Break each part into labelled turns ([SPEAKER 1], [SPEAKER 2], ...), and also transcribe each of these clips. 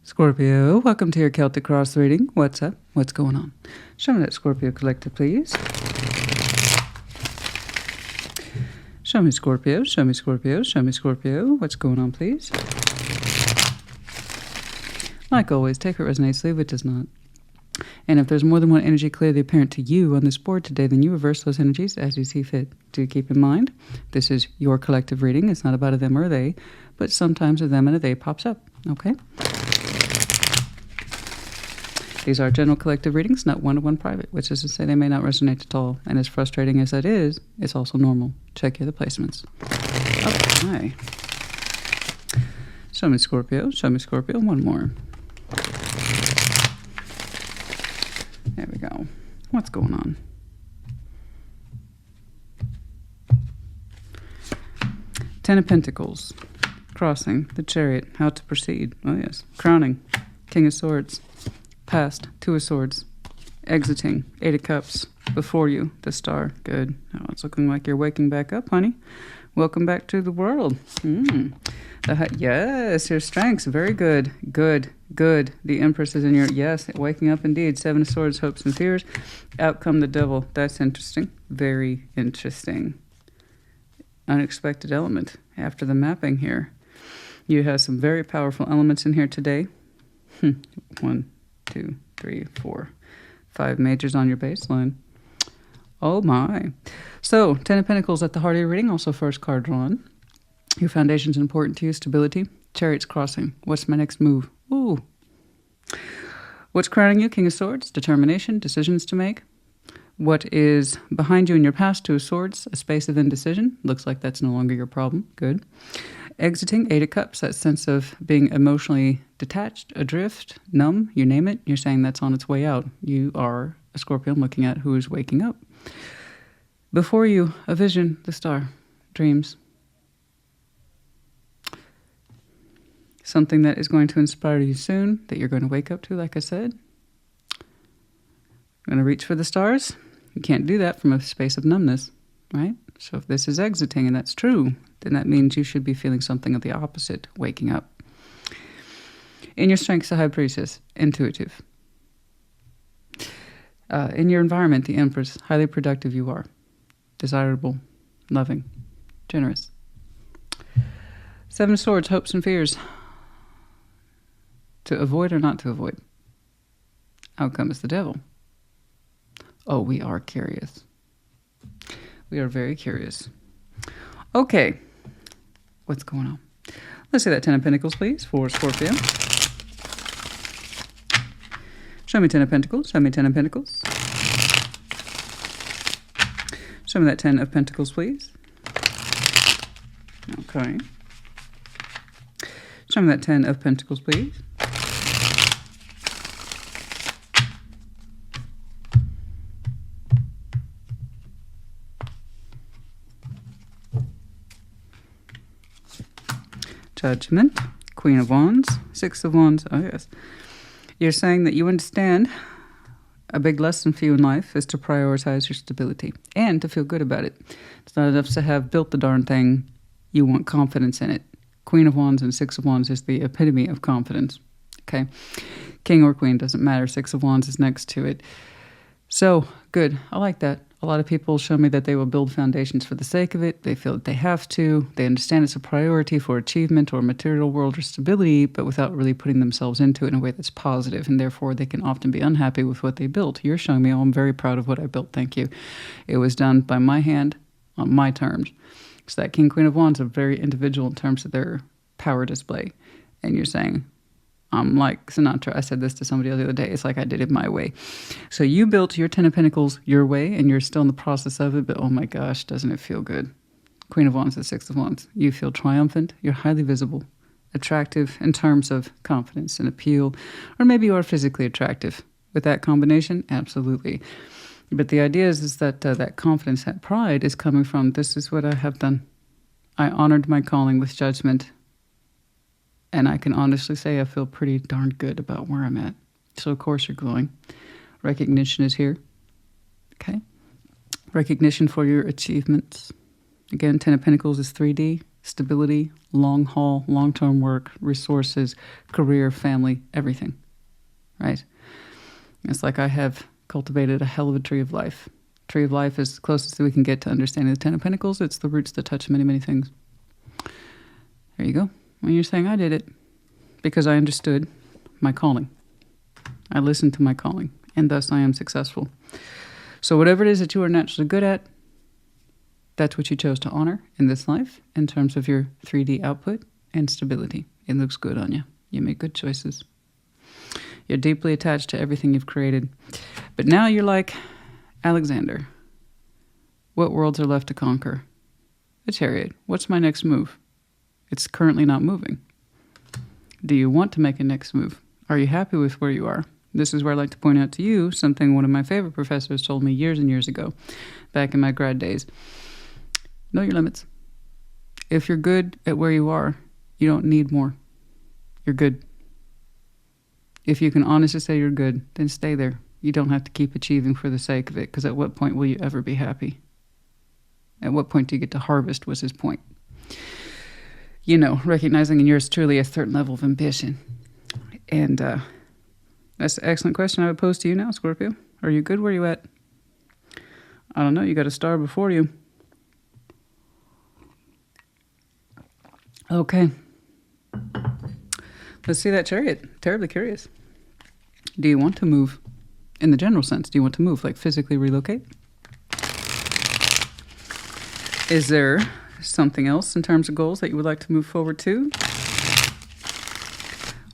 [SPEAKER 1] Scorpio, welcome to your Celtic cross reading. What's up? What's going on? Show me that Scorpio collective, please. Show me Scorpio, show me Scorpio, show me Scorpio. What's going on, please? Like always, take what resonates, leave what does not. And if there's more than one energy clearly apparent to you on this board today, then you reverse those energies as you see fit. Do keep in mind, this is your collective reading. It's not about a them or a they, but sometimes a them and a they pops up, okay? These are general collective readings, not one-to-one private, which is to say they may not resonate at all. And as frustrating as that is, it's also normal. Check your other placements. Okay. Show me Scorpio. Show me Scorpio. One more. There we go. What's going on? Ten of Pentacles. Crossing. The Chariot. How to proceed. Oh, yes. Crowning. King of Swords. Past, Two of Swords, exiting, Eight of Cups, before you, the Star. Good. Oh, it's looking like you're waking back up, honey. Welcome back to the world. Yes, your strengths. Very good. Good. Good. The Empress is in your, yes, waking up indeed. Seven of Swords, hopes and fears. Outcome the Devil. That's interesting. Very interesting. Unexpected element after the mapping here. You have some very powerful elements in here today. 1, 2, 3, 4, 5 majors on your baseline. Oh my. So, Ten of Pentacles at the heart of your reading, also first card drawn. Your foundation is important to you, stability. Chariot's crossing. What's my next move? Ooh. What's crowning you? King of Swords, determination, decisions to make. What is behind you in your past? Two of Swords, a space of indecision. Looks like that's no longer your problem. Good. Exiting, Eight of Cups, that sense of being emotionally detached, adrift, numb, you name it. You're saying that's on its way out. You are a Scorpio looking at who is waking up. Before you, a vision, the Star, dreams. Something that is going to inspire you soon, that you're going to wake up to, like I said. Going to reach for the stars. You can't do that from a space of numbness, right? So if this is exiting, and that's true, then that means you should be feeling something of the opposite, waking up. In your strengths, the High Priestess, intuitive. In your environment, the Empress, highly productive you are. Desirable, loving, generous. Seven of Swords, hopes and fears. To avoid or not to avoid? Outcome is the Devil. Oh, we are curious. We are very curious. Okay. What's going on? Let's see that Ten of Pentacles, please, for Scorpio. Show me Ten of Pentacles. Show me Ten of Pentacles. Show me that Ten of Pentacles, please. Okay. Show me that Ten of Pentacles, please. Judgment, Queen of Wands, Six of Wands. Oh, yes. You're saying that you understand a big lesson for you in life is to prioritize your stability and to feel good about it. It's not enough to have built the darn thing. You want confidence in it. Queen of Wands and Six of Wands is the epitome of confidence. Okay. King or Queen, doesn't matter. Six of Wands is next to it. So, good. I like that. A lot of people show me that they will build foundations for the sake of it. They feel that they have to. They understand it's a priority for achievement or material world or stability, but without really putting themselves into it in a way that's positive, and therefore they can often be unhappy with what they built. You're showing me, oh, I'm very proud of what I built. Thank you. It was done by my hand on my terms. So that King, Queen of Wands are very individual in terms of their power display. And you're saying, I'm like Sinatra. I said this to somebody the other day. It's like I did it my way. So you built your Ten of Pentacles your way, and you're still in the process of it, but oh my gosh, doesn't it feel good? Queen of Wands, the Six of Wands. You feel triumphant. You're highly visible, attractive in terms of confidence and appeal, or maybe you are physically attractive. With that combination, absolutely. But the idea is that that confidence, that pride is coming from, this is what I have done. I honored my calling with judgment. And I can honestly say I feel pretty darn good about where I'm at. So, of course, you're glowing. Recognition is here. Okay? Recognition for your achievements. Again, Ten of Pentacles is 3D. stability, long haul, long-term work, resources, career, family, everything, right? It's like I have cultivated a hell of a tree of life. Tree of life is the closest that we can get to understanding the Ten of Pentacles. It's the roots that touch many, many things. There you go. When you're saying I did it because I understood my calling. I listened to my calling, and thus I am successful. So whatever it is that you are naturally good at, that's what you chose to honor in this life in terms of your 3D output and stability. It looks good on you. You make good choices. You're deeply attached to everything you've created. But now you're like Alexander. What worlds are left to conquer? The Chariot. What's my next move? It's currently not moving. Do you want to make a next move? Are you happy with where you are? This is where I'd like to point out to you something one of my favorite professors told me years and years ago, back in my grad days. Know your limits. If you're good at where you are, you don't need more. You're good. If you can honestly say you're good, then stay there. You don't have to keep achieving for the sake of it, because at what point will you ever be happy? At what point do you get to harvest was his point. You know, recognizing in yours truly a certain level of ambition. And that's an excellent question I would pose to you now, Scorpio. Are you good where you at? I don't know. You got a star before you. Okay. Let's see that Chariot. Terribly curious. Do you want to move? In the general sense, do you want to move, like physically relocate? Is there something else in terms of goals that you would like to move forward to?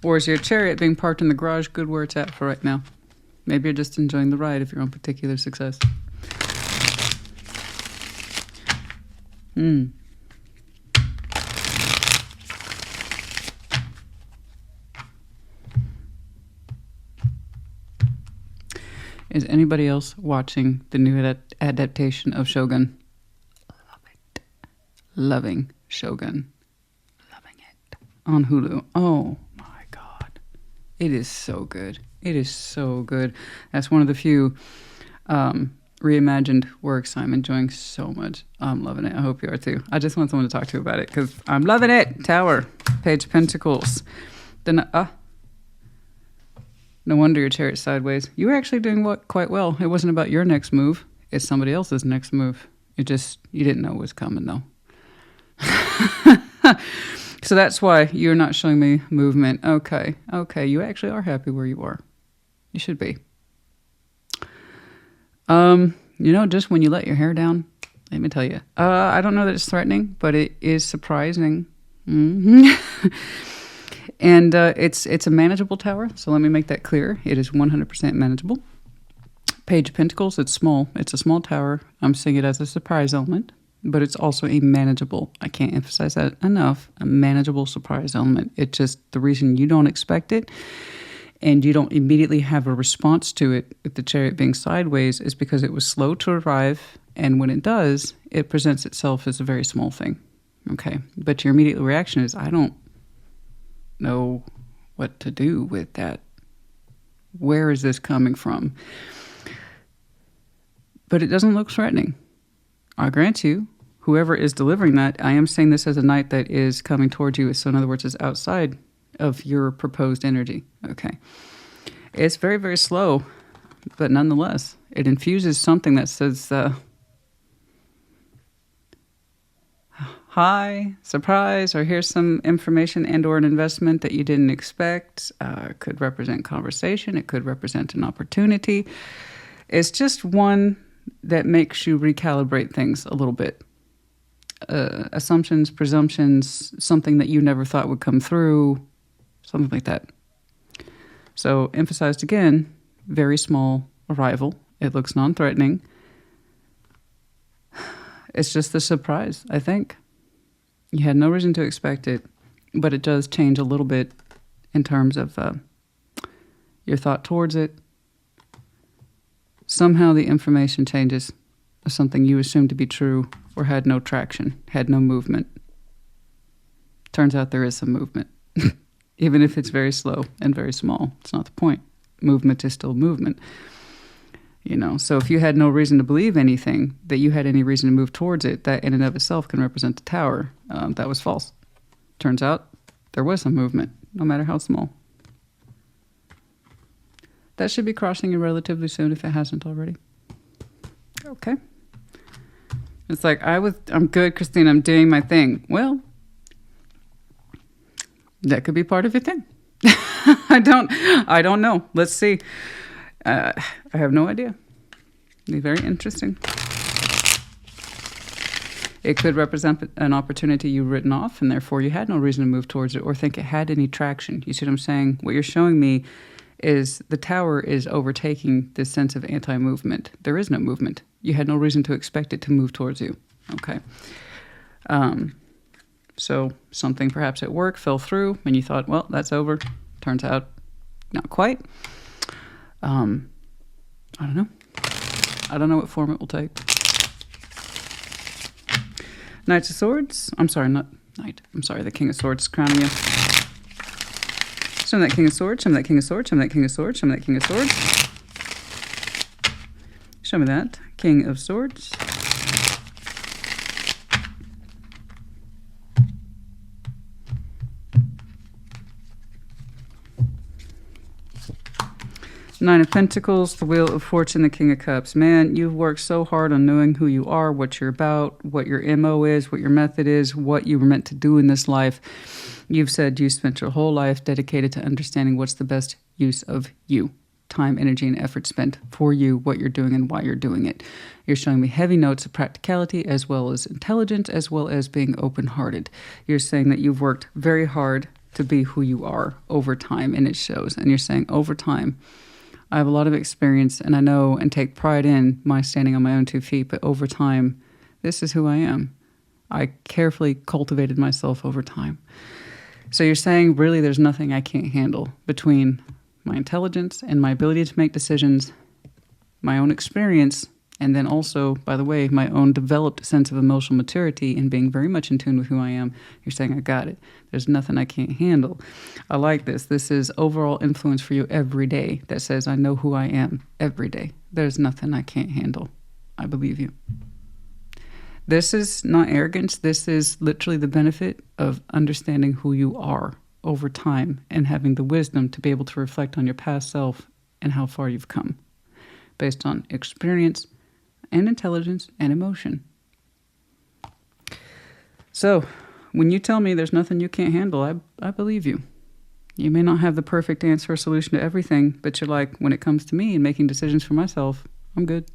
[SPEAKER 1] Or is your Chariot being parked in the garage good where it's at for right now? Maybe you're just enjoying the ride of your own particular success. Is anybody else watching the new adaptation of Shogun? Love it. Loving Shogun. Loving it. On Hulu. Oh my God. It is so good. It is so good. That's one of the few reimagined works I'm enjoying so much. I'm loving it. I hope you are too. I just want someone to talk to about it because I'm loving it. Tower. Page of Pentacles. Then, no wonder your Chariot sideways. You were actually doing quite well. It wasn't about your next move. It's somebody else's next move. You didn't know it was coming, though. So that's why you're not showing me movement. Okay. You actually are happy where you are. You should be. Just when you let your hair down, let me tell you. I don't know that it's threatening, but it is surprising. Mm-hmm. And it's a manageable tower, so let me make that clear. It is 100% manageable. Page of Pentacles, it's small. It's a small tower. I'm seeing it as a surprise element, but it's also a manageable, I can't emphasize that enough, a manageable surprise element. It's just the reason you don't expect it and you don't immediately have a response to it with the Chariot being sideways is because it was slow to arrive, and when it does, it presents itself as a very small thing. Okay, but your immediate reaction is, I don't know what to do with that. Where is this coming from? But it doesn't look threatening. I grant you, whoever is delivering that, I am saying this as a knight that is coming towards you. So in other words, it's outside of your proposed energy. Okay. It's very, very slow, but nonetheless, it infuses something that says, hi, surprise, or here's some information and or an investment that you didn't expect. It could represent conversation. It could represent an opportunity. It's just one that makes you recalibrate things a little bit. Assumptions, presumptions, something that you never thought would come through, something like that. So emphasized again, very small arrival. It looks non-threatening. It's just the surprise, I think. You had no reason to expect it, but it does change a little bit in terms of your thought towards it. Somehow the information changes of something you assumed to be true or had no traction, had no movement. Turns out there is some movement. Even if it's very slow and very small. It's not the point. Movement is still movement. So if you had no reason to believe anything, that you had any reason to move towards it, that in and of itself can represent the Tower. That was false. Turns out there was some movement, no matter how small. That should be crossing you relatively soon if it hasn't already. Okay. It's like, I'm good, Christina, I'm doing my thing. Well, that could be part of your thing. I don't know. Let's see. I have no idea. It'd be very interesting. It could represent an opportunity you've written off, and therefore you had no reason to move towards it or think it had any traction. You see what I'm saying? What you're showing me is the Tower is overtaking this sense of anti-movement. There is no movement. You had no reason to expect it to move towards you. Okay. So something perhaps at work fell through and you thought, well, that's over. Turns out not quite. I don't know. I don't know what form it will take. Knights of Swords. I'm sorry, not Knight. I'm sorry, the King of Swords is crowning you. Show me that King of Swords, show me that King of Swords, show me that King of Swords, show me that King of Swords. Show me that King of Swords. Nine of Pentacles, the Wheel of Fortune, the King of Cups. Man, you've worked so hard on knowing who you are, what you're about, what your MO is, what your method is, what you were meant to do in this life. You've said you spent your whole life dedicated to understanding what's the best use of you. Time, energy, and effort spent for you, what you're doing, and why you're doing it. You're showing me heavy notes of practicality as well as intelligence, as well as being open-hearted. You're saying that you've worked very hard to be who you are over time, and it shows. And you're saying over time, I have a lot of experience, and I know and take pride in my standing on my own 2 feet, but over time, this is who I am. I carefully cultivated myself over time. So you're saying, really, there's nothing I can't handle between my intelligence and my ability to make decisions, my own experience, and then also, by the way, my own developed sense of emotional maturity and being very much in tune with who I am. You're saying, I got it. There's nothing I can't handle. I like this. This is overall influence for you every day that says, I know who I am every day. There's nothing I can't handle. I believe you. This is not arrogance. This is literally the benefit of understanding who you are over time and having the wisdom to be able to reflect on your past self and how far you've come based on experience and intelligence and emotion. So when you tell me there's nothing you can't handle, I believe you. You may not have the perfect answer or solution to everything, but you're like, when it comes to me and making decisions for myself, I'm good.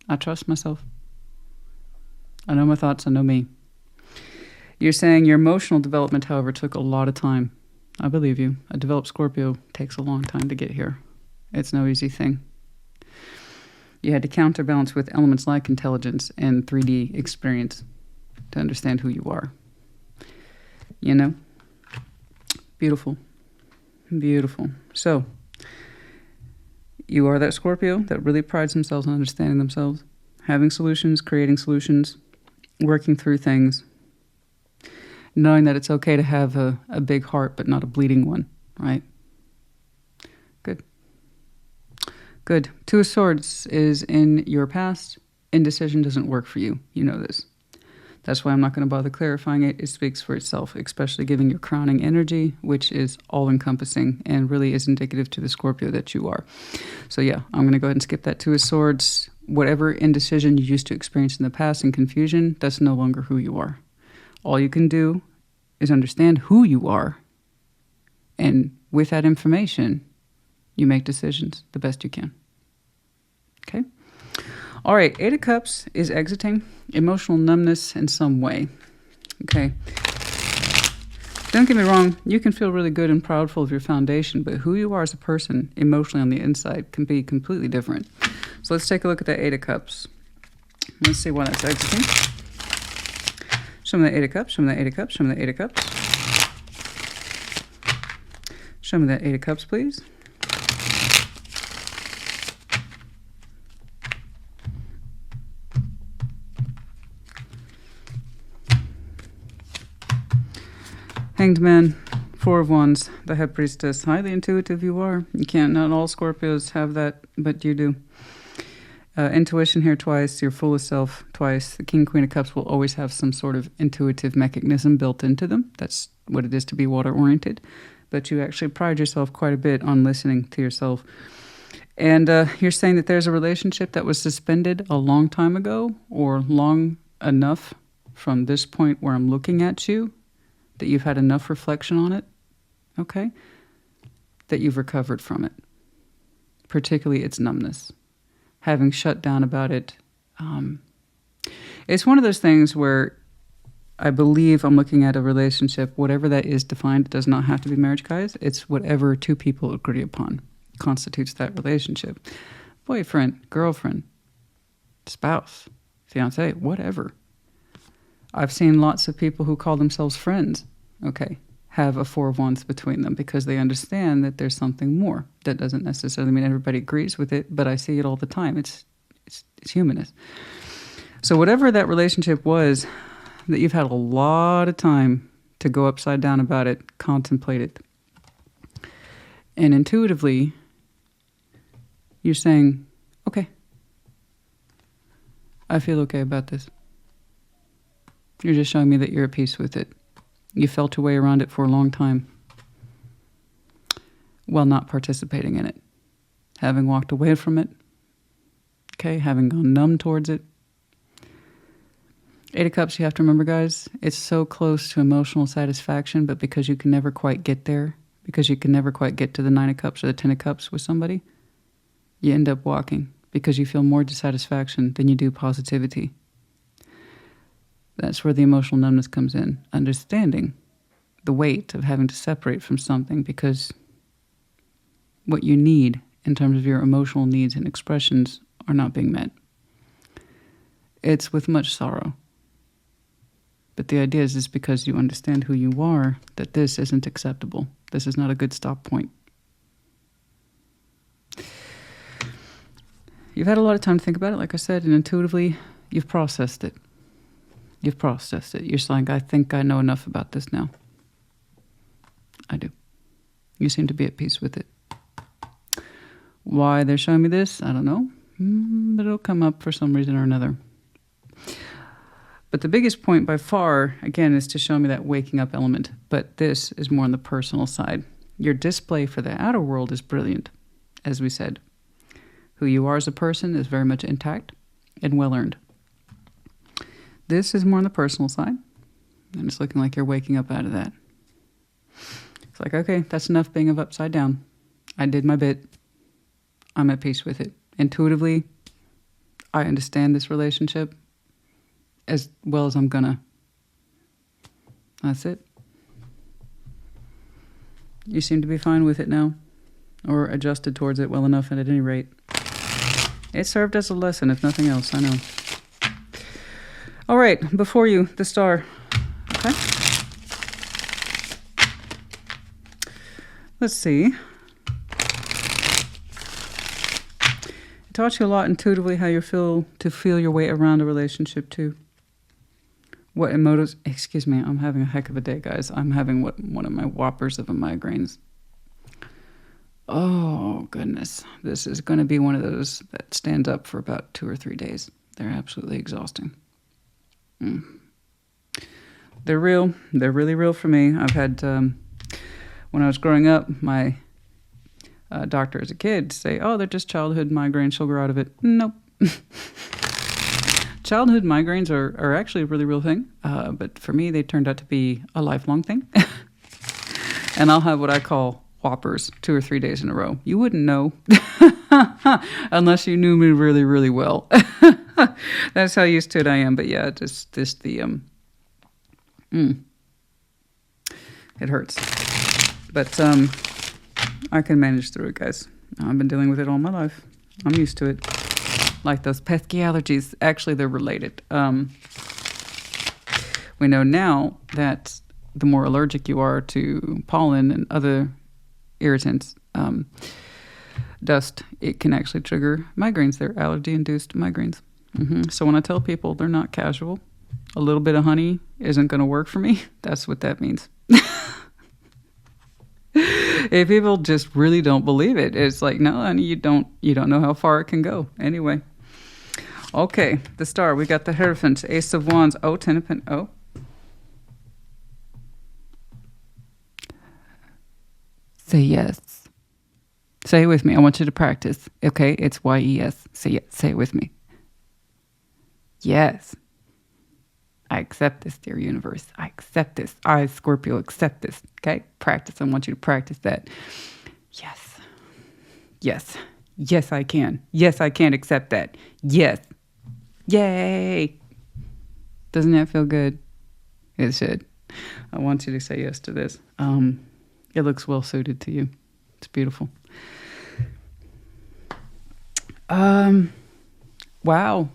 [SPEAKER 1] I trust myself. I know my thoughts, I know me. You're saying your emotional development, however, took a lot of time. I believe you. A developed Scorpio takes a long time to get here. It's no easy thing. You had to counterbalance with elements like intelligence and 3D experience to understand who you are. You know? Beautiful. Beautiful. So, you are that Scorpio that really prides themselves on understanding themselves, having solutions, creating solutions, working through things, knowing that it's okay to have a big heart but not a bleeding one, right? Good. Good. 2 of Swords is in your past. Indecision doesn't work for you. You know this. That's why I'm not going to bother clarifying it. It speaks for itself, especially giving your crowning energy, which is all-encompassing and really is indicative to the Scorpio that you are. So yeah, I'm going to go ahead and skip that 2 of Swords. Whatever indecision you used to experience in the past and confusion, that's no longer who you are. All you can do is understand who you are. And with that information, you make decisions the best you can. Okay? All right, 8 of Cups is exiting emotional numbness in some way. Okay? Don't get me wrong, you can feel really good and proudful of your foundation, but who you are as a person emotionally on the inside can be completely different. So let's take a look at that 8 of Cups. Let's see why that's exiting. Show me that 8 of Cups, show me that 8 of Cups, show me that 8 of Cups. Show me that 8 of Cups, please. Hanged Man, Four of Wands, the Head Priestess. Highly intuitive you are. You can't, not all Scorpios have that, but you do. Intuition here twice, your fullest self twice. The King, Queen of Cups will always have some sort of intuitive mechanism built into them. That's what it is to be water-oriented. But you actually pride yourself quite a bit on listening to yourself. And you're saying that there's a relationship that was suspended a long time ago, or long enough from this point where I'm looking at you, that you've had enough reflection on it, okay, that you've recovered from it, particularly its numbness. Having shut down about it. It's one of those things where I believe I'm looking at a relationship, whatever that is defined. It does not have to be marriage, guys. It's whatever two people agree upon constitutes that relationship. Boyfriend, girlfriend, spouse, fiance, whatever. I've seen lots of people who call themselves friends, okay, have a Four of Wands between them because they understand that there's something more. That doesn't necessarily mean everybody agrees with it, but I see it all the time. It's humanist. So whatever that relationship was, that you've had a lot of time to go upside down about it, contemplate it. And intuitively, you're saying, okay, I feel okay about this. You're just showing me that you're at peace with it. You felt your way around it for a long time while not participating in it. Having walked away from it, okay, having gone numb towards it. Eight of Cups, you have to remember, guys, it's so close to emotional satisfaction, but because you can never quite get there, because you can never quite get to the Nine of Cups or the Ten of Cups with somebody, you end up walking because you feel more dissatisfaction than you do positivity. That's where the emotional numbness comes in. Understanding the weight of having to separate from something because what you need in terms of your emotional needs and expressions are not being met. It's with much sorrow. But the idea is because you understand who you are, that this isn't acceptable. This is not a good stop point. You've had a lot of time to think about it, like I said, and intuitively, you've processed it. You've processed it. You're saying, I think I know enough about this now. I do. You seem to be at peace with it. Why they're showing me this, I don't know. But it'll come up for some reason or another. But the biggest point by far, again, is to show me that waking up element. But this is more on the personal side. Your display for the outer world is brilliant, as we said. Who you are as a person is very much intact and well-earned. This is more on the personal side. And it's looking like you're waking up out of that. It's like, okay, that's enough being of upside down. I did my bit. I'm at peace with it. Intuitively, I understand this relationship as well as I'm gonna. That's it. You seem to be fine with it now, or adjusted towards it well enough, and at any rate, it served as a lesson, if nothing else, I know. All right, before you, the star. Okay. Let's see. It taught you a lot intuitively how you feel your way around a relationship too. What emotives, excuse me, I'm having a heck of a day, guys. I'm having one of my whoppers of a migraines. Oh, goodness. This is going to be one of those that stands up for about 2 or 3 days. They're absolutely exhausting. They're real. They're really real for me. I've had, when I was growing up, my doctor as a kid say, oh, they're just childhood migraines. She'll grow out of it. Nope. Childhood migraines are actually a really real thing. But for me, they turned out to be a lifelong thing. And I'll have what I call whoppers 2 or 3 days in a row. You wouldn't know unless you knew me really, really well. That's how used to it I am. But yeah, just the it hurts. But I can manage through it, guys. I've been dealing with it all my life. I'm used to it. Like those pesky allergies. Actually, they're related. We know now that the more allergic you are to pollen and other irritants, dust, it can actually trigger migraines. They're allergy-induced migraines. So when I tell people they're not casual, a little bit of honey isn't going to work for me, that's what that means. If people just really don't believe it, it's like, no, honey, you don't know how far it can go. Anyway. Okay, the star. We got the Hierophant, Ace of Wands, Ten of Pentacles. Say yes. Say it with me. I want you to practice. Okay, it's Y-E-S. Say it. Say it with me. Yes. I accept this, dear universe. I accept this. I, Scorpio, accept this. Okay? Practice. I want you to practice that. Yes. Yes. Yes, I can. Yes, I can accept that. Yes. Yay. Doesn't that feel good? It should. I want you to say yes to this. It looks well suited to you. It's beautiful. Wow.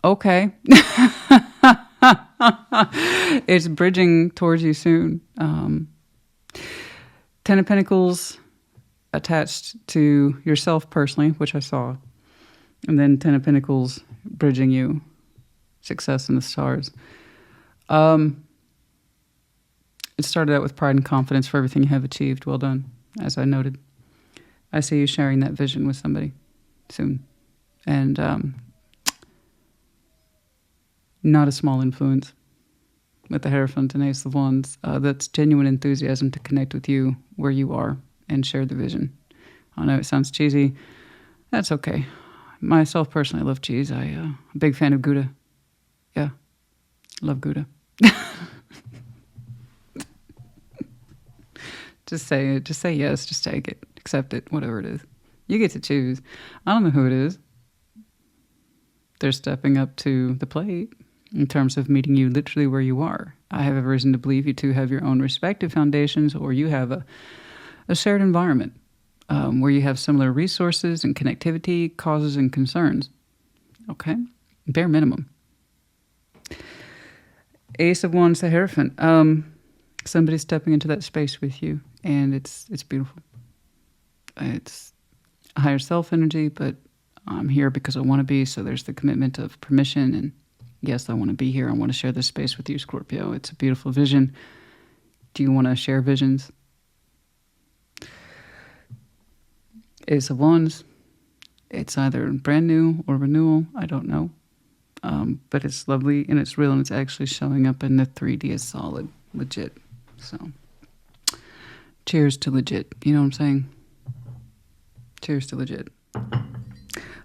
[SPEAKER 1] Okay. It's bridging towards you soon. Ten of Pentacles attached to yourself personally, which I saw. And then Ten of Pentacles bridging you. Success in the stars. It started out with pride and confidence for everything you have achieved. Well done, as I noted. I see you sharing that vision with somebody soon. And not a small influence with the Hierophant and Ace of Wands. That's genuine enthusiasm to connect with you where you are and share the vision. I know it sounds cheesy. That's okay. Myself personally, I love cheese. I'm a big fan of Gouda. Yeah, love Gouda. Just say it. Just say yes. Just take it. Accept it. Whatever it is. You get to choose. I don't know who it is. They're stepping up to the plate in terms of meeting you literally where you are. I have a reason to believe you two have your own respective foundations, or you have a shared environment where you have similar resources and connectivity, causes and concerns. Okay? Bare minimum. Ace of Wands, the Hierophant. Somebody's stepping into that space with you, and it's beautiful. It's a higher self energy, but I'm here because I want to be, so there's the commitment of permission, and yes, I want to be here. I want to share this space with you, Scorpio. It's a beautiful vision. Do you want to share visions? Ace of Wands. It's either brand new or renewal. I don't know. But it's lovely, and it's real, and it's actually showing up in the 3D as solid, legit. So, cheers to legit. You know what I'm saying? Cheers to legit.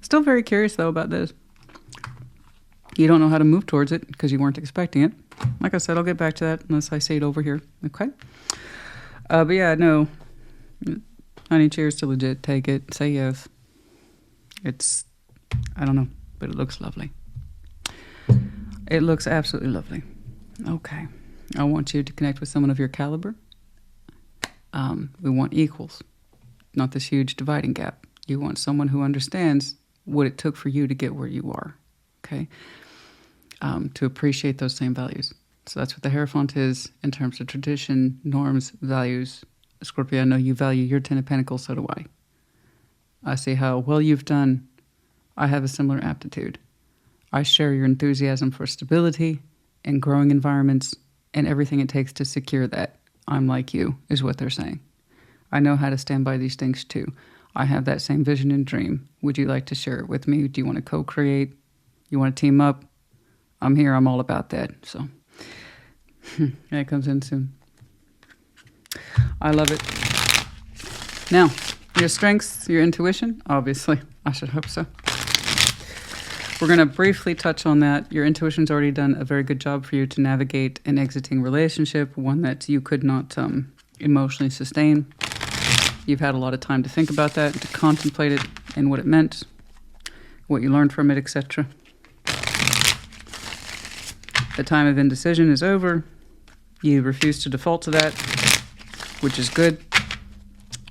[SPEAKER 1] Still very curious, though, about this. You don't know how to move towards it because you weren't expecting it. Like I said, I'll get back to that unless I say it over here. Okay? But yeah, no. Honey, cheers to legit. Take it. Say yes. It's, I don't know, but it looks lovely. It looks absolutely lovely. Okay. I want you to connect with someone of your caliber. We want equals, not this huge dividing gap. You want someone who understands what it took for you to get where you are, okay? To appreciate those same values. So that's what the Hierophant is in terms of tradition, norms, values. Scorpio, I know you value your Ten of Pentacles, so do I. I see how well you've done. I have a similar aptitude. I share your enthusiasm for stability and growing environments and everything it takes to secure that. I'm like you, is what they're saying. I know how to stand by these things too. I have that same vision and dream. Would you like to share it with me? Do you want to co-create? You want to team up? I'm here. I'm all about that. So, yeah, it comes in soon. I love it. Now, your strengths, your intuition, obviously. I should hope so. We're going to briefly touch on that. Your intuition's already done a very good job for you to navigate an exiting relationship, one that you could not emotionally sustain. You've had a lot of time to think about that, to contemplate it and what it meant, what you learned from it, etc. The time of indecision is over. You refuse to default to that, which is good,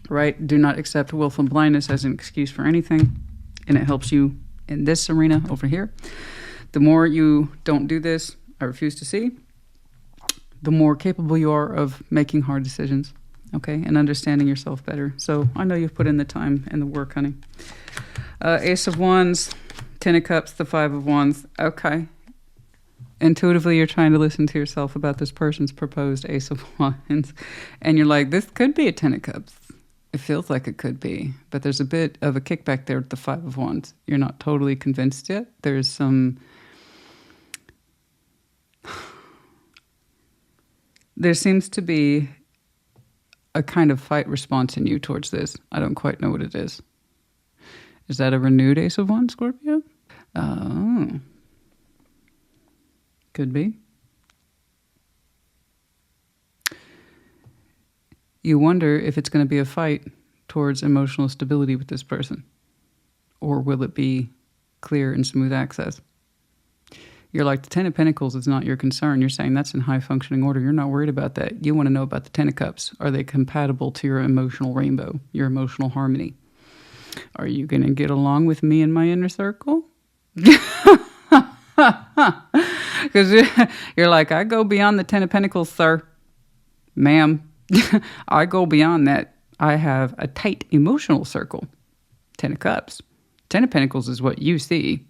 [SPEAKER 1] right? Do not accept willful blindness as an excuse for anything, and it helps you in this arena over here. The more you don't do this, I refuse to see, the more capable you are of making hard decisions, okay, and understanding yourself better. So I know you've put in the time and the work, honey. Ace of Wands, Ten of Cups, the Five of Wands. Okay. Intuitively, you're trying to listen to yourself about this person's proposed Ace of Wands, and you're like, this could be a Ten of Cups. It feels like it could be, but there's a bit of a kickback there with the Five of Wands. You're not totally convinced yet. There's some... There seems to be a kind of fight response in you towards this. I don't quite know what it is. Is that a renewed Ace of Wands, Scorpio? Oh. Could be. You wonder if it's going to be a fight towards emotional stability with this person. Or will it be clear and smooth access? You're like, the Ten of Pentacles is not your concern. You're saying that's in high functioning order. You're not worried about that. You want to know about the Ten of Cups. Are they compatible to your emotional rainbow, your emotional harmony? Are you going to get along with me and my inner circle? Because you're like, I go beyond the Ten of Pentacles, sir. Ma'am. I go beyond that. I have a tight emotional circle. Ten of Cups. Ten of Pentacles is what you see.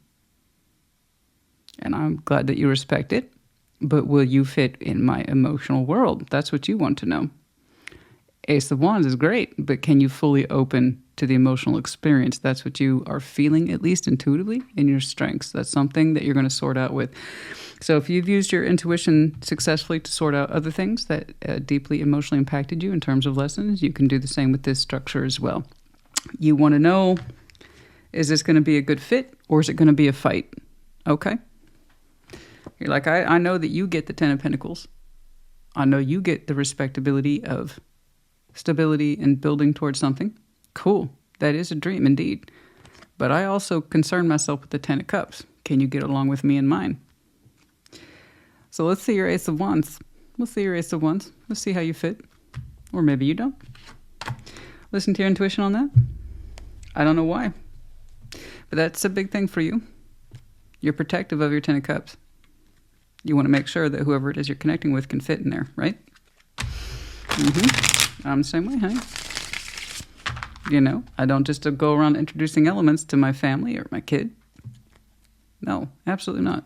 [SPEAKER 1] And I'm glad that you respect it. But will you fit in my emotional world? That's what you want to know. Ace of Wands is great, but can you fully open to the emotional experience? That's what you are feeling, at least intuitively, in your strengths. That's something that you're going to sort out with. So if you've used your intuition successfully to sort out other things that deeply emotionally impacted you in terms of lessons, you can do the same with this structure as well. You want to know, is this going to be a good fit or is it going to be a fight? Okay. You're like, I know that you get the Ten of Pentacles. I know you get the respectability of stability and building towards something. Cool. That is a dream indeed. But I also concern myself with the Ten of Cups. Can you get along with me and mine? So let's see your Ace of Wands. We'll see your Ace of Wands. Let's see how you fit. Or maybe you don't. Listen to your intuition on that. I don't know why. But that's a big thing for you. You're protective of your Ten of Cups. You want to make sure that whoever it is you're connecting with can fit in there, right? I'm the same way, honey. You know, I don't just go around introducing elements to my family or my kid. No, absolutely not.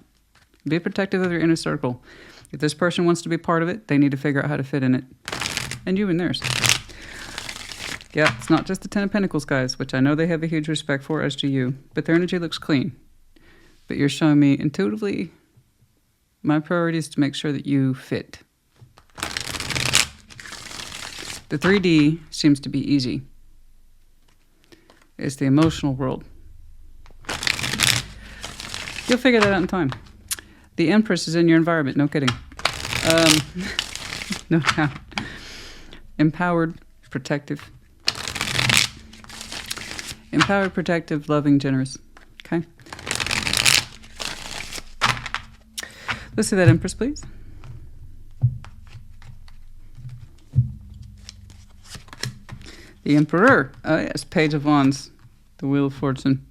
[SPEAKER 1] Be protective of your inner circle. If this person wants to be part of it, they need to figure out how to fit in it. And you in theirs. Yeah, it's not just the Ten of Pentacles, guys, which I know they have a huge respect for, as do you. But their energy looks clean. But you're showing me intuitively, my priority is to make sure that you fit. The 3D seems to be easy. It's the emotional world. You'll figure that out in time. The Empress is in your environment, no kidding. No doubt. Empowered, protective. Empowered, protective, loving, generous. Okay? Let's see that Empress, please. The Emperor. Oh, yes. Page of Wands. The Wheel of Fortune.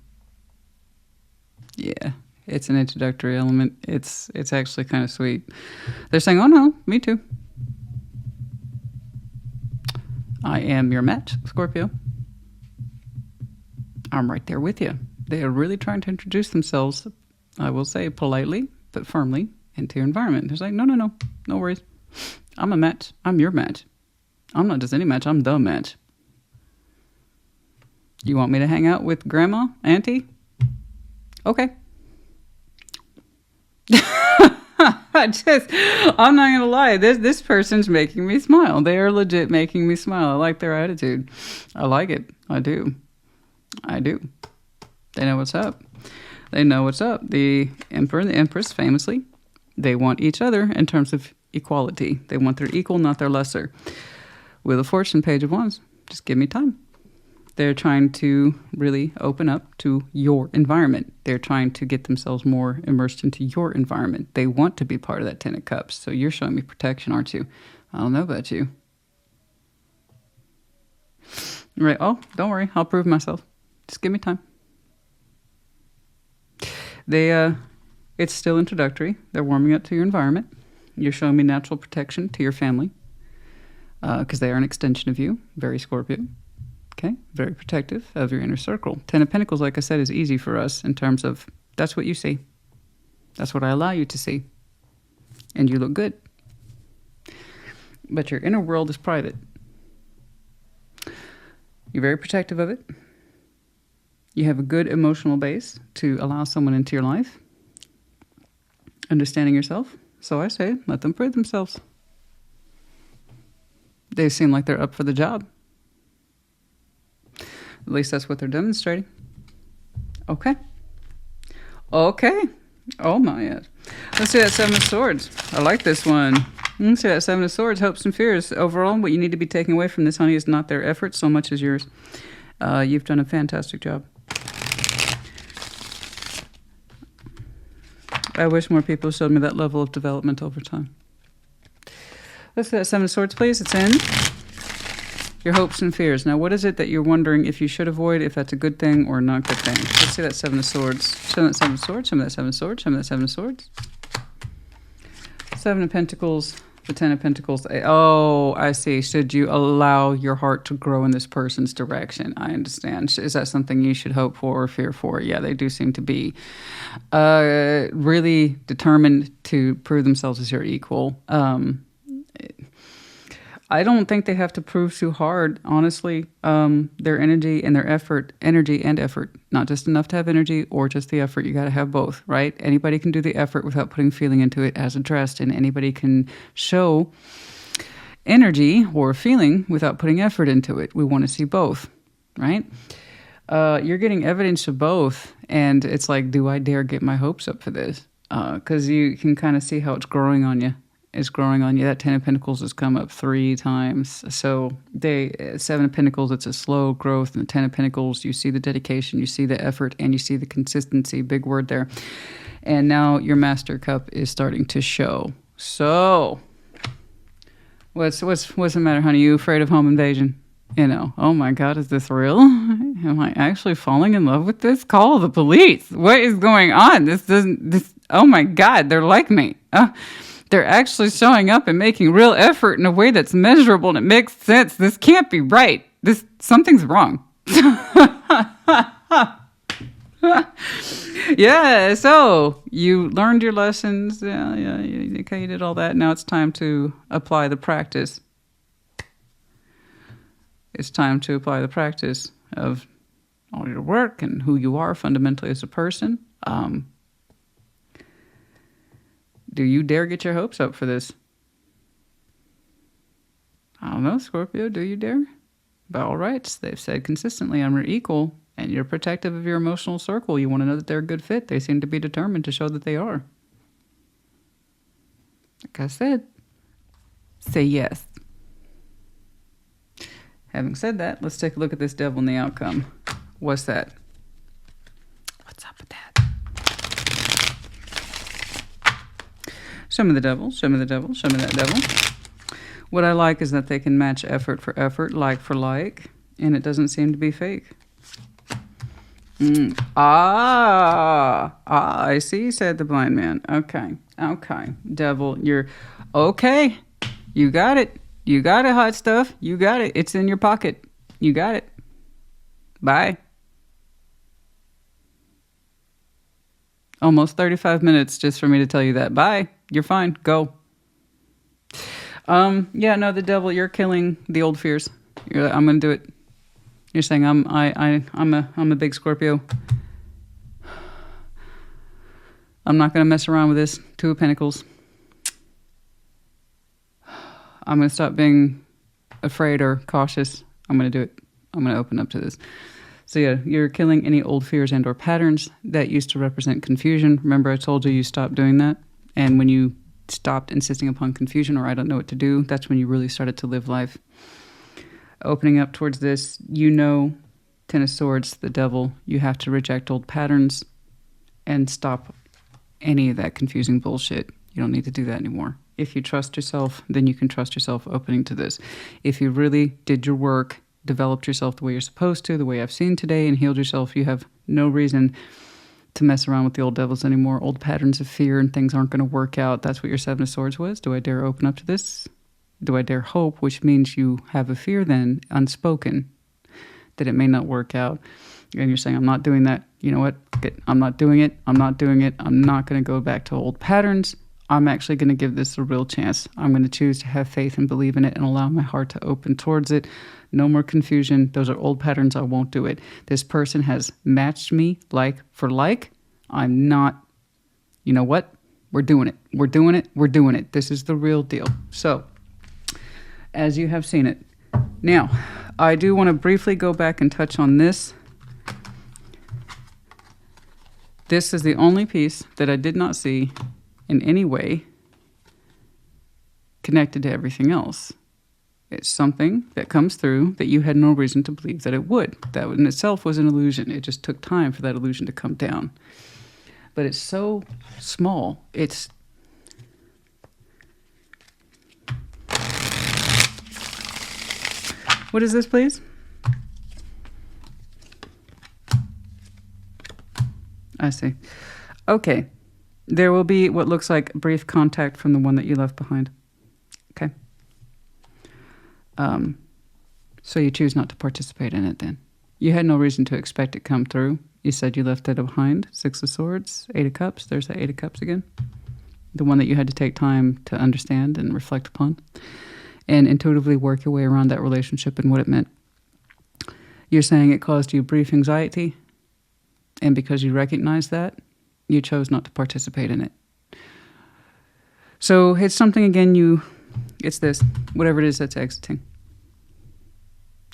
[SPEAKER 1] Yeah. It's an introductory element. It's actually kind of sweet. They're saying, oh, no, me too. I am your match, Scorpio. I'm right there with you. They are really trying to introduce themselves, I will say politely, but firmly, into your environment. They're like, no worries. I'm a match. I'm your match. I'm not just any match. I'm the match. You want me to hang out with grandma, auntie? Okay. I'm not going to lie. This person's making me smile. They are legit making me smile. I like their attitude. I like it. I do. They know what's up. They know what's up. The Emperor and the Empress, famously, they want each other in terms of equality. They want their equal, not their lesser. Wheel of Fortune, Page of Wands. Just give me time. They're trying to really open up to your environment. They're trying to get themselves more immersed into your environment. They want to be part of that Ten of Cups. So you're showing me protection, aren't you? I don't know about you. Right. Oh, don't worry. I'll prove myself. Just give me time. It's still introductory. They're warming up to your environment. You're showing me natural protection to your family because they are an extension of you. Very Scorpio. Okay, very protective of your inner circle. Ten of Pentacles, like I said, is easy for us in terms of that's what you see. That's what I allow you to see. And you look good. But your inner world is private. You're very protective of it. You have a good emotional base to allow someone into your life. Understanding yourself. So I say, let them prove themselves. They seem like they're up for the job. At least that's what they're demonstrating. Okay. Okay. Oh my God. Let's see that Seven of Swords. I like this one. Let's see that Seven of Swords, hopes and fears. Overall, what you need to be taking away from this, honey, is not their effort so much as yours. You've done a fantastic job. I wish more people showed me that level of development over time. Let's see that Seven of Swords, please. It's in your hopes and fears. Now, what is it that you're wondering if you should avoid, if that's a good thing or not good thing? Let's see that Seven of Swords. Show me that Seven of Swords. Show me that Seven of Swords. Show me that Seven of Swords. Seven of Pentacles. The Ten of Pentacles. Oh, I see. Should you allow your heart to grow in this person's direction? I understand. Is that something you should hope for or fear for? Yeah, they do seem to be really determined to prove themselves as your equal. I don't think they have to prove too hard, honestly. Their energy and effort, not just enough to have energy or just the effort. You got to have both, right? Anybody can do the effort without putting feeling into it as addressed, and anybody can show energy or feeling without putting effort into it. We want to see both, right? You're getting evidence of both, and it's like, do I dare get my hopes up for this? Because you can kind of see how it's growing on you. Is growing on you. That Ten of Pentacles has come up 3 times. So Seven of Pentacles, it's a slow growth. And the Ten of Pentacles, you see the dedication, you see the effort, and you see the consistency. Big word there. And now your Master Cup is starting to show. So what's the matter, honey? You afraid of home invasion? You know, oh my God, is this real? Am I actually falling in love with this? Call the police. What is going on? Oh my God, they're like me. They're actually showing up and making real effort in a way that's measurable and it makes sense. This can't be right. Something's wrong. Yeah, so you learned your lessons. Yeah, you did all that. Now it's time to apply the practice. It's time to apply the practice of all your work and who you are fundamentally as a person. Do you dare get your hopes up for this? I don't know, Scorpio. Do you dare? By all rights, they've said consistently, I'm your equal, and you're protective of your emotional circle. You want to know that they're a good fit. They seem to be determined to show that they are. Like I said, say yes. Having said that, let's take a look at this devil and the outcome. What's that? What's up with that? Show me the devil, show me the devil, show me that devil. What I like is that they can match effort for effort, like for like, and it doesn't seem to be fake. I see, said the blind man. Okay. Devil, you're okay. You got it. You got it, hot stuff. You got it. It's in your pocket. You got it. Bye. Almost 35 minutes just for me to tell you that. Bye. You're fine. Go. Yeah, no, the devil, you're killing the old fears. I'm going to do it. You're saying I'm a big Scorpio. I'm not going to mess around with this. Two of Pentacles. I'm going to stop being afraid or cautious. I'm going to do it. I'm going to open up to this. So yeah, you're killing any old fears and or patterns that used to represent confusion. Remember I told you stopped doing that? And when you stopped insisting upon confusion or I don't know what to do, that's when you really started to live life. Opening up towards this, Ten of Swords, the devil, you have to reject old patterns and stop any of that confusing bullshit. You don't need to do that anymore. If you trust yourself, then you can trust yourself opening to this. If you really did your work, developed yourself the way you're supposed to, the way I've seen today, and healed yourself, you have no reason to mess around with the old devils anymore. Old patterns of fear and things aren't going to work out. That's what your Seven of Swords was. Do I dare open up to this? Do I dare hope? Which means you have a fear then, unspoken, that it may not work out. And you're saying, I'm not doing that. You know what? I'm not doing it. I'm not doing it. I'm not going to go back to old patterns. I'm actually going to give this a real chance. I'm going to choose to have faith and believe in it and allow my heart to open towards it. No more confusion. Those are old patterns. I won't do it. This person has matched me like for like. I'm not, you know what? We're doing it. We're doing it. We're doing it. This is the real deal. So, as you have seen it. Now, I do want to briefly go back and touch on this. This is the only piece that I did not see in any way connected to everything else. It's something that comes through that you had no reason to believe that it would. That in itself was an illusion. It just took time for that illusion to come down. But it's so small. It's what is this, please? I see. Okay. There will be what looks like brief contact from the one that you left behind. Okay. So you choose not to participate in it then. You had no reason to expect it come through. You said you left it behind. 6 of Swords, 8 of Cups. There's that 8 of Cups again. The one that you had to take time to understand and reflect upon. And intuitively work your way around that relationship and what it meant. You're saying it caused you brief anxiety. And because you recognize that, you chose not to participate in it. So it's something, again, it's this, whatever it is that's exiting.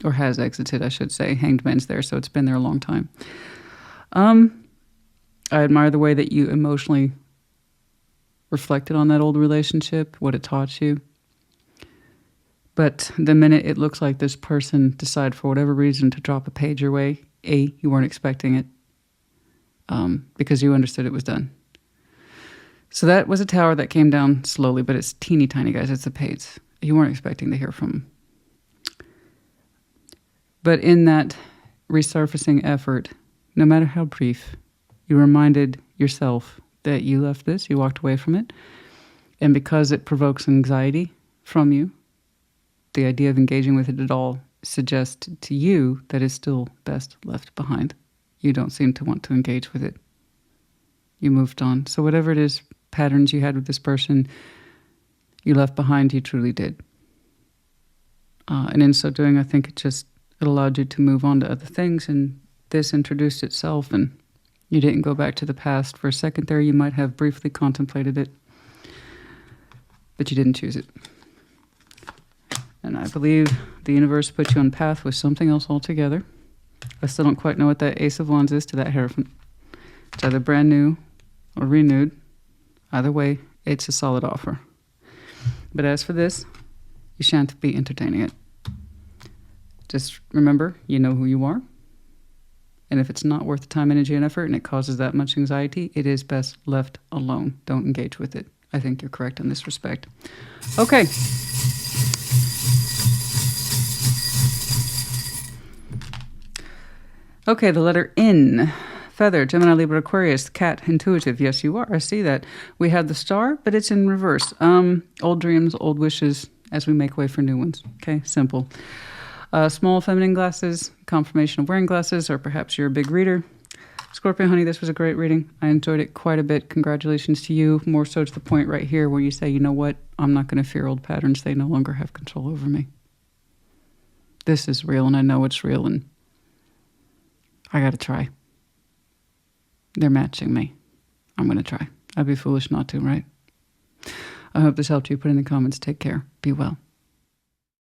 [SPEAKER 1] Or has exited, I should say. Hanged Man's there, so it's been there a long time. I admire the way that you emotionally reflected on that old relationship, what it taught you. But the minute it looks like this person decided for whatever reason to drop a page your way, A, you weren't expecting it. Because you understood it was done. So that was a tower that came down slowly, but it's teeny tiny, guys. It's a page. You weren't expecting to hear from him. But in that resurfacing effort, no matter how brief, you reminded yourself that you left this, you walked away from it. And because it provokes anxiety from you, the idea of engaging with it at all suggests to you that it's still best left behind. You don't seem to want to engage with it. You moved on. So whatever it is, patterns you had with this person, you left behind, you truly did. And in so doing, I think it allowed you to move on to other things, and this introduced itself, and you didn't go back to the past. For a second there, you might have briefly contemplated it, but you didn't choose it. And I believe the universe put you on path with something else altogether. I still don't quite know what that Ace of Wands is to that Hierophant. It's either brand new or renewed. Either way, it's a solid offer. But as for this, you shan't be entertaining it. Just remember, you know who you are. And if it's not worth the time, energy, and effort, and it causes that much anxiety, it is best left alone. Don't engage with it. I think you're correct in this respect. Okay. Okay, the letter N. Feather, Gemini, Libra, Aquarius, cat, intuitive. Yes, you are. I see that. We have the star, but it's in reverse. Old dreams, old wishes, as we make way for new ones. Okay, simple. Small feminine glasses, confirmation of wearing glasses, or perhaps you're a big reader. Scorpio, honey, this was a great reading. I enjoyed it quite a bit. Congratulations to you. More so to the point right here where you say, you know what? I'm not going to fear old patterns. They no longer have control over me. This is real, and I know it's real, and I got to try. They're matching me. I'm going to try. I'd be foolish not to, right? I hope this helped you. Put in the comments. Take care. Be well.